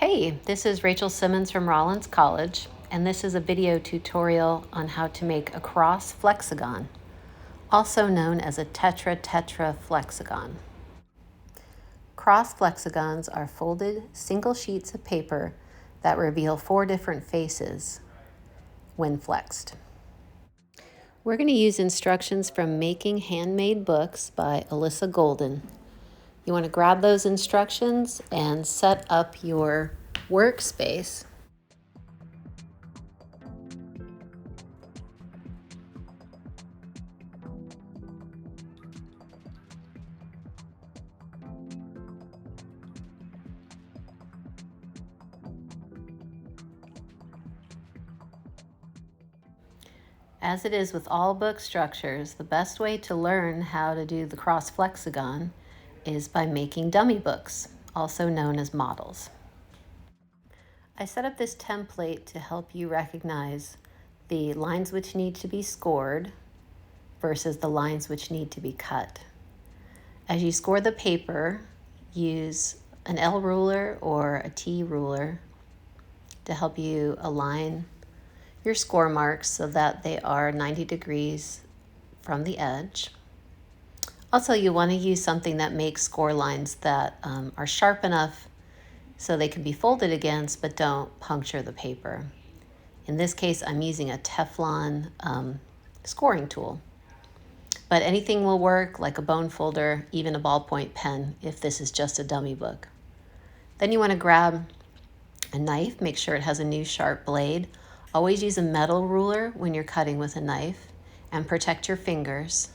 Hey, this is Rachel Simmons from Rollins College, and this is a video tutorial on how to make a cross flexagon, also known as a tetra flexagon. Cross flexagons are folded single sheets of paper that reveal 4 different faces when flexed. We're going to use instructions from Making Handmade Books by Alyssa Golden. You want to grab those instructions and set up your workspace. As it is with all book structures, the best way to learn how to do the cross flexagon is by making dummy books, also known as models. I set up this template to help you recognize the lines which need to be scored versus the lines which need to be cut. As you score the paper, use an L ruler or a T ruler to help you align your score marks so that they are 90 degrees from the edge. Also, you want to use something that makes score lines that are sharp enough so they can be folded against but don't puncture the paper. In this case, I'm using a Teflon scoring tool. But anything will work, like a bone folder, even a ballpoint pen, if this is just a dummy book. Then you want to grab a knife, make sure it has a new sharp blade. Always use a metal ruler when you're cutting with a knife and protect your fingers.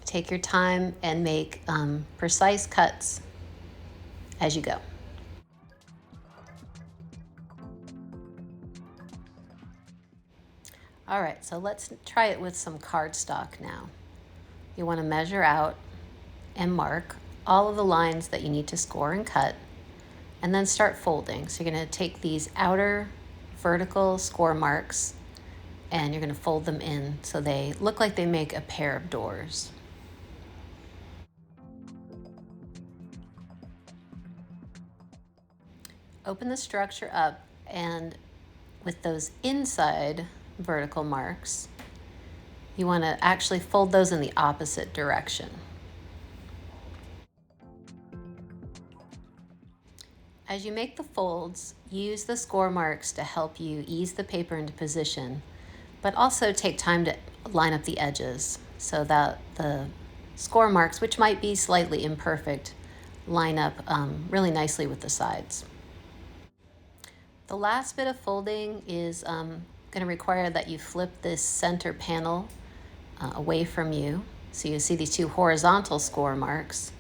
Take your time and make precise cuts as you go. All right, so let's try it with some cardstock now. You want to measure out and mark all of the lines that you need to score and cut, and then start folding. So you're going to take these outer vertical score marks and you're going to fold them in so they look like they make a pair of doors. Open the structure up, and with those inside vertical marks, you want to actually fold those in the opposite direction. As you make the folds, use the score marks to help you ease the paper into position, but also take time to line up the edges so that the score marks, which might be slightly imperfect, line up really nicely with the sides. The last bit of folding is going to require that you flip this center panel away from you. So you see these 2 horizontal score marks.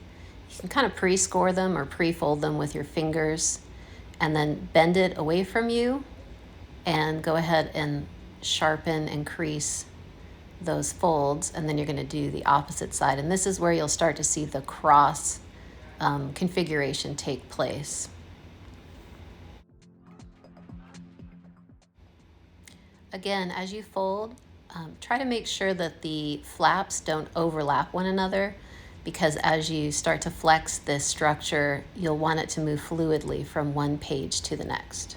You can kind of pre-score them or pre-fold them with your fingers and then bend it away from you and go ahead and sharpen and crease those folds, and then you're going to do the opposite side. And this is where you'll start to see the cross configuration take place. Again, as you fold, try to make sure that the flaps don't overlap one another, because as you start to flex this structure, you'll want it to move fluidly from one page to the next.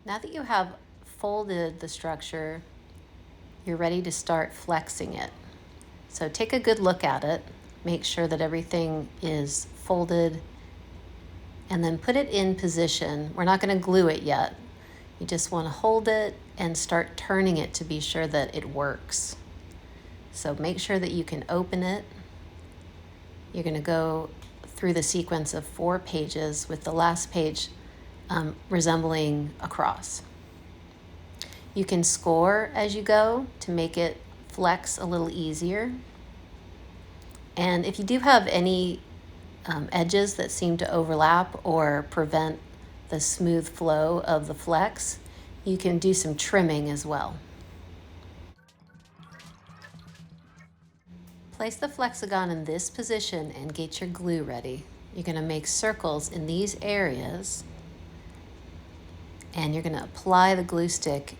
Now that you have folded the structure, you're ready to start flexing it. So take a good look at it, make sure that everything is folded, and then put it in position. We're not going to glue it yet. You just want to hold it and start turning it to be sure that it works. So make sure that you can open it. You're going to go through the sequence of 4 pages with the last page resembling a cross. You can score as you go to make it flex a little easier. And if you do have any edges that seem to overlap or prevent the smooth flow of the flex, you can do some trimming as well. Place the flexagon in this position and get your glue ready. You're going to make circles in these areas, and you're going to apply the glue stick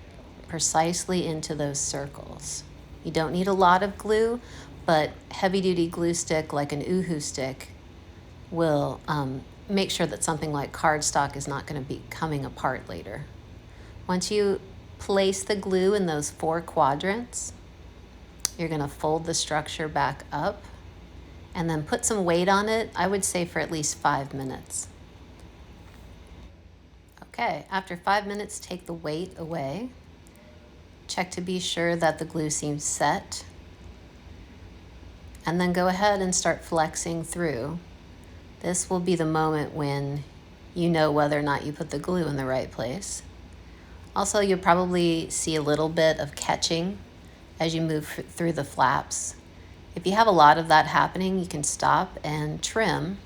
precisely into those circles. You don't need a lot of glue, but heavy-duty glue stick like an Uhu stick will make sure that something like cardstock is not going to be coming apart later. Once you place the glue in those 4 quadrants, you're going to fold the structure back up and then put some weight on it, I would say for at least 5 minutes. Okay, after 5 minutes, take the weight away. Check to be sure that the glue seems set. And then go ahead and start flexing through. This will be the moment when you know whether or not you put the glue in the right place. Also, you'll probably see a little bit of catching as you move through the flaps. If you have a lot of that happening, you can stop and trim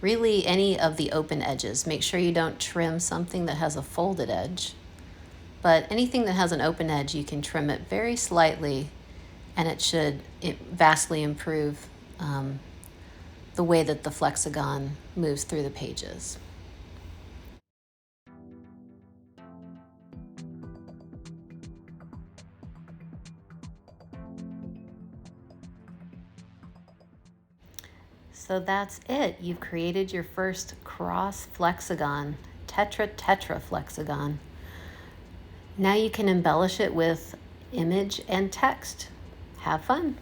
really any of the open edges. Make sure you don't trim something that has a folded edge, but anything that has an open edge, you can trim it very slightly, and it should vastly improve the way that the Flexagon moves through the pages. So that's it. You've created your first cross Flexagon, tetra Flexagon. Now you can embellish it with image and text. Have fun.